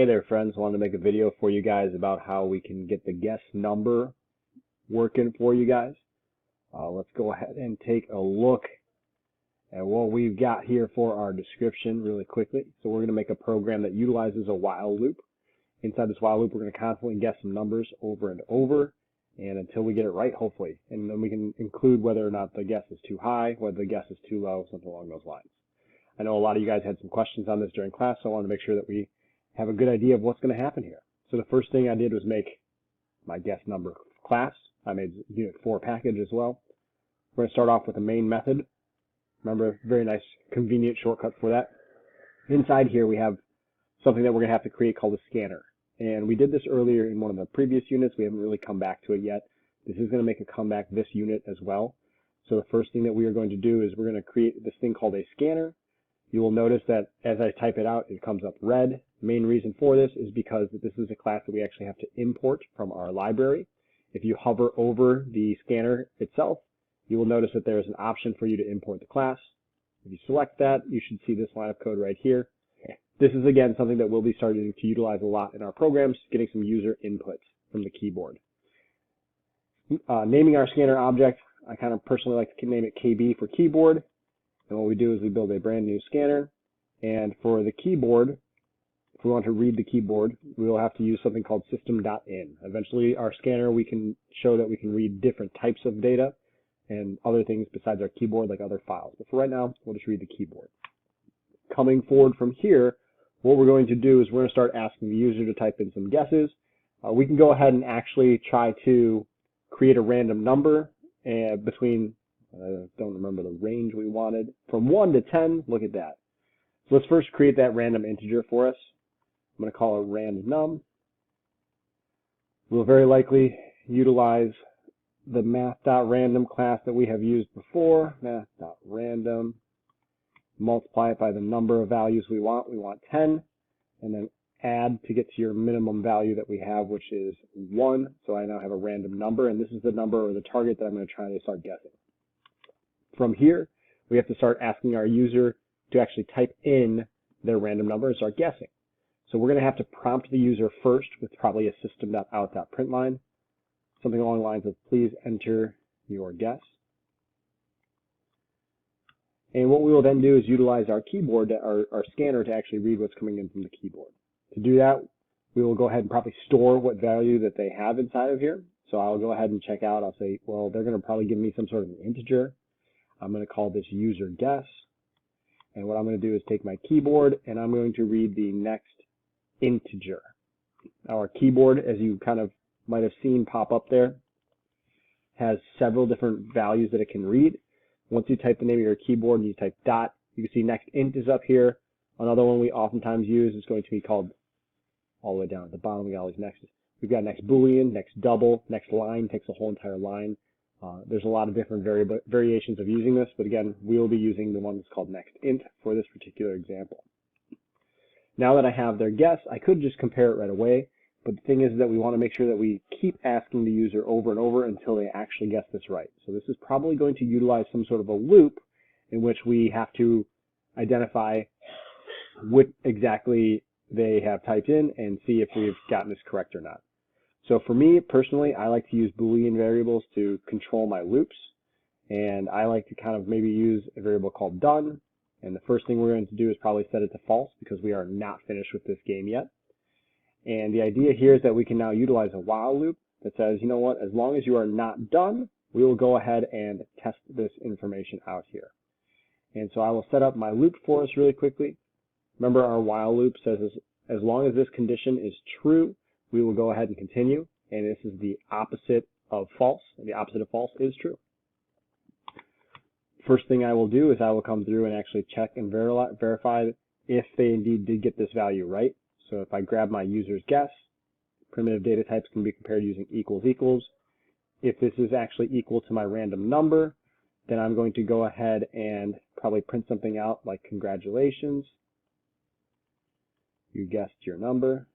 Hey there friends, wanted to make a video for you guys about how we can get the guess number working for you guys. Let's go ahead and take a look at what we've got here for our description really quickly. So we're going to make a program that utilizes a while loop. Inside this while loop we're going to constantly guess some numbers over and over and until we get it right, hopefully. And then we can include whether or not the guess is too high, whether the guess is too low, something along those lines. I know a lot of you guys had some questions on this during class, so I wanted to make sure that we have a good idea of what's going to happen here. So the first thing I did was make my guess number class. I made unit 4 package as well. We're going to start off with a main method. Remember, very nice, convenient shortcut for that. Inside here we have something that we're going to have to create called a scanner. And we did this earlier in one of the previous units. We haven't really come back to it yet. This is going to make a comeback this unit as well. So the first thing that we are going to do is we're going to create this thing called a scanner. You will notice that as I type it out, it comes up red. The main reason for this is because this is a class that we actually have to import from our library. If you hover over the scanner itself, you will notice that there is an option for you to import the class. If you select that, you should see this line of code right here. This is, again, something that we'll be starting to utilize a lot in our programs, getting some user inputs from the keyboard. Naming our scanner object, I kind of personally like to name it KB for keyboard. And what we do is we build a brand new scanner. And for the keyboard, if we want to read the keyboard, we will have to use something called system.in. Eventually, our scanner, we can show that we can read different types of data and other things besides our keyboard, like other files. But for right now, we'll just read the keyboard. Coming forward from here, what we're going to do is we're going to start asking the user to type in some guesses. We can go ahead and actually try to create a random number between, I don't remember the range we wanted, from 1 to 10. Look at that. So let's first create that random integer for us. I'm going to call it random. We'll very likely utilize the math.random class that we have used before, math.random. Multiply it by the number of values we want. We want 10, and then add to get to your minimum value that we have, which is 1. So I now have a random number, and this is the number or the target that I'm going to try to start guessing. From here, we have to start asking our user to actually type in their random number and start guessing. So we're going to have to prompt the user first with probably a system.out.println, something along the lines of please enter your guess. And what we will then do is utilize our keyboard, our scanner, to actually read what's coming in from the keyboard. To do that, we will go ahead and probably store what value that they have inside of here. So I'll go ahead and check out. I'll say, well, they're going to probably give me some sort of an integer. I'm going to call this user guess. And what I'm going to do is take my keyboard and I'm going to read the next integer. Our keyboard, as you kind of might have seen pop up there, has several different values that it can read. Once you type the name of your keyboard and you type dot, you can see next int is up here. Another one we oftentimes use is going to be called, all the way down at the bottom, we got all these nexts. We've got next boolean, next double, next line, takes a whole entire line. There's a lot of different variations of using this, but again, we'll be using the one that's called next int for this particular example. Now that I have their guess, I could just compare it right away, but the thing is that we want to make sure that we keep asking the user over and over until they actually guess this right. So this is probably going to utilize some sort of a loop in which we have to identify what exactly they have typed in and see if we've gotten this correct or not. So for me, personally, I like to use Boolean variables to control my loops. And I like to kind of maybe use a variable called done. And the first thing we're going to do is probably set it to false because we are not finished with this game yet. And the idea here is that we can now utilize a while loop that says, you know what, as long as you are not done, we will go ahead and test this information out here. And so I will set up my loop for us really quickly. Remember, our while loop says as long as this condition is true, we will go ahead and continue. And this is the opposite of false. And the opposite of false is true. First thing I will do is I will come through and actually check and verify if they indeed did get this value right. So if I grab my user's guess, primitive data types can be compared using equals equals. If this is actually equal to my random number, then I'm going to go ahead and probably print something out like congratulations. You guessed your number.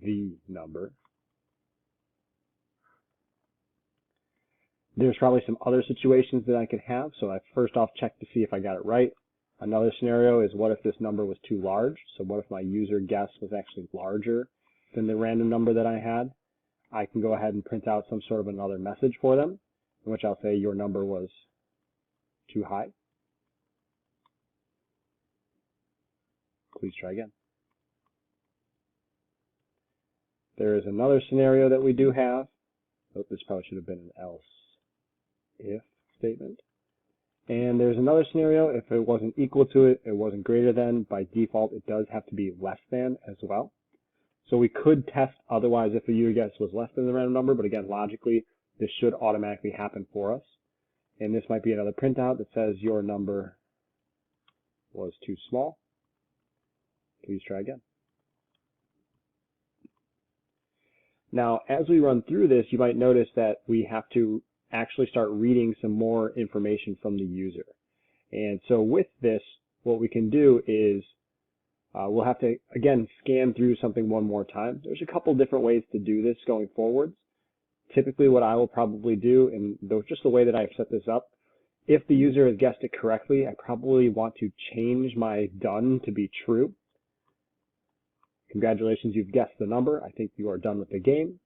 The number. There's probably some other situations that I could have, so I first off check to see if I got it right. Another scenario is what if this number was too large? So what if my user guess was actually larger than the random number that I had? I can go ahead and print out some sort of another message for them, in which I'll say your number was too high. Please try again. There is another scenario that we do have. Oh, this probably should have been an else if statement. And there's another scenario, if it wasn't equal to it, it wasn't greater than, by default it does have to be less than as well. So we could test otherwise if the user guess was less than the random number, but again, logically, this should automatically happen for us. And this might be another printout that says your number was too small. Please try again. Now, as we run through this, you might notice that we have to actually start reading some more information from the user. And so with this, what we can do is we'll have to, again, scan through something one more time. There's a couple different ways to do this going forwards. Typically what I will probably do, and just the way that I've set this up, if the user has guessed it correctly, I probably want to change my done to be true. Congratulations, you've guessed the number. I think you are done with the game.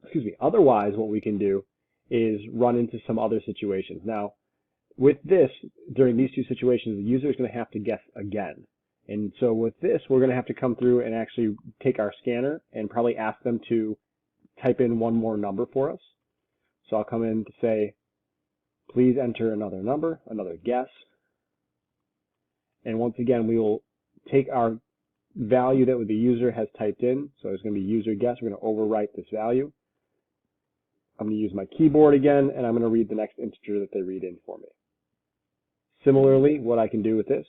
Excuse me. Otherwise, what we can do is run into some other situations. Now, with this, during these two situations, the user is going to have to guess again. And so with this, we're going to have to come through and actually take our scanner and probably ask them to type in one more number for us. So I'll come in to say, please enter another number, another guess. And once again, we will take our value that the user has typed in. So it's going to be user guess. We're going to overwrite this value. I'm going to use my keyboard again, and I'm going to read the next integer that they read in for me. Similarly, what I can do with this,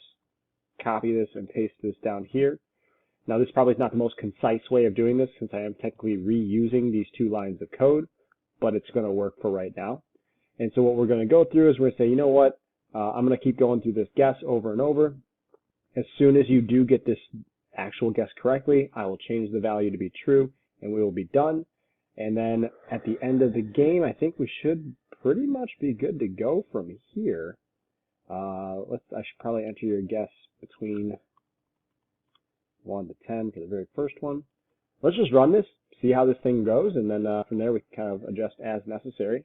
copy this and paste this down here. Now, this probably is not the most concise way of doing this, since I am technically reusing these two lines of code, but it's going to work for right now. And so what we're going to go through is we're going to say, you know what, I'm going to keep going through this guess over and over. As soon as you do get this actual guess correctly, I will change the value to be true, and we will be done. And then at the end of the game, I think we should pretty much be good to go from here. I should probably enter your guess between 1 to 10 for the very first one. Let's just run this, see how this thing goes, and then from there we can kind of adjust as necessary.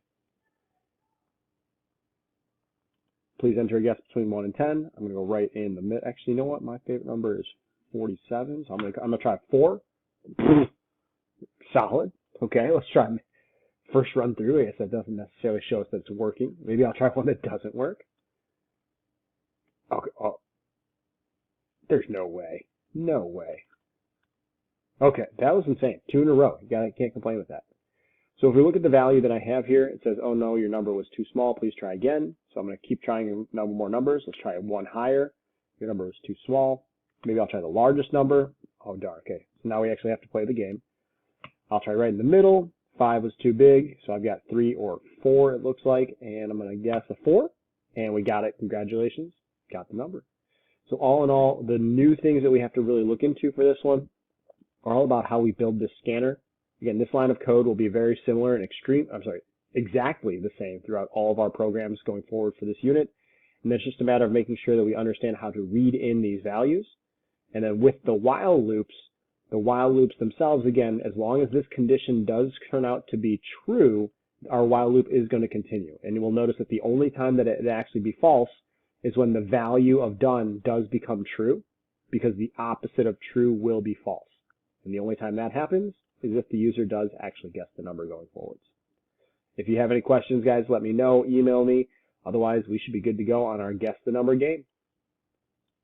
Please enter a guess between 1 and 10. I'm going to go right in the mid. Actually, you know what? My favorite number is 47, so I'm going to try 4. Solid. Okay, let's try first run through. I guess that doesn't necessarily show us that it's working. Maybe I'll try one that doesn't work. Okay. Oh, there's no way. No way. Okay, that was insane. 2 in a row. Can't complain with that. So if we look at the value that I have here, it says, oh no, your number was too small. Please try again. So I'm going to keep trying a number more numbers. Let's try one higher. Your number was too small. Maybe I'll try the largest number. Oh darn. Okay. So now we actually have to play the game. I'll try right in the middle. 5 was too big, so I've got 3 or 4, it looks like, and I'm going to guess a 4, and we got it. Congratulations, got the number. So all in all, the new things that we have to really look into for this one are all about how we build this scanner. Again, this line of code will be very similar and exactly the same throughout all of our programs going forward for this unit, and it's just a matter of making sure that we understand how to read in these values. And then with the while loops themselves, again, as long as this condition does turn out to be true, our while loop is going to continue. And you will notice that the only time that it actually be false is when the value of done does become true, because the opposite of true will be false. And the only time that happens is if the user does actually guess the number going forwards. If you have any questions, guys, let me know. Email me. Otherwise, we should be good to go on our Guess the Number game.